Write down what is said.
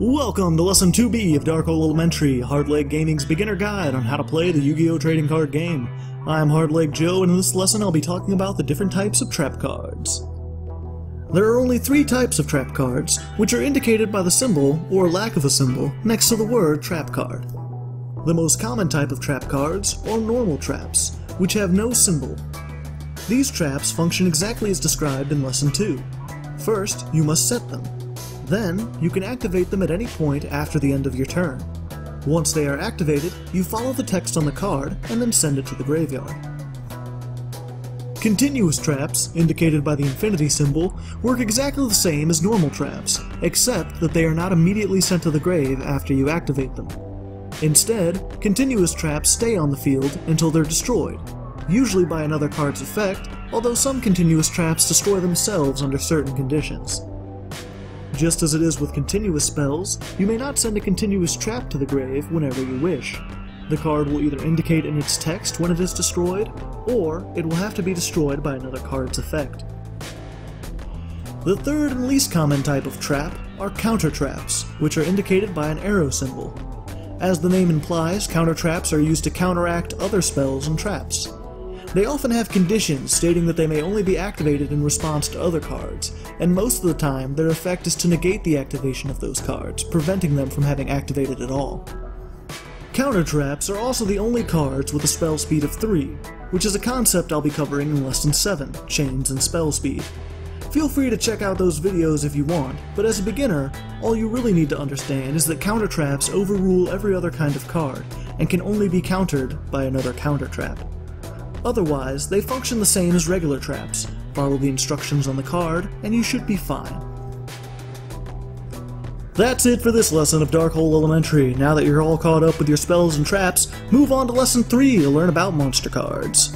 Welcome to Lesson 2B of Dark Hole Elementary, Hardleg Gaming's beginner guide on how to play the Yu-Gi-Oh! Trading card game. I'm Hardleg Joe, and in this lesson I'll be talking about the different types of trap cards. There are only 3 types of trap cards, which are indicated by the symbol, or lack of a symbol, next to the word trap card. The most common type of trap cards are normal traps, which have no symbol. These traps function exactly as described in Lesson 2. First, you must set them. Then, you can activate them at any point after the end of your turn. Once they are activated, you follow the text on the card and then send it to the graveyard. Continuous traps, indicated by the infinity symbol, work exactly the same as normal traps, except that they are not immediately sent to the grave after you activate them. Instead, continuous traps stay on the field until they're destroyed, usually by another card's effect, although some continuous traps destroy themselves under certain conditions. Just as it is with continuous spells, you may not send a continuous trap to the grave whenever you wish. The card will either indicate in its text when it is destroyed, or it will have to be destroyed by another card's effect. The third and least common type of trap are counter traps, which are indicated by an arrow symbol. As the name implies, counter traps are used to counteract other spells and traps. They often have conditions stating that they may only be activated in response to other cards, and most of the time their effect is to negate the activation of those cards, preventing them from having activated at all. Counter traps are also the only cards with a spell speed of 3, which is a concept I'll be covering in Lesson 7, Chains and Spell Speed. Feel free to check out those videos if you want, but as a beginner, all you really need to understand is that counter traps overrule every other kind of card, and can only be countered by another counter trap. Otherwise, they function the same as regular traps. Follow the instructions on the card, and you should be fine. That's it for this lesson of Dark Hole Elementary. Now that you're all caught up with your spells and traps, move on to Lesson 3 to learn about monster cards.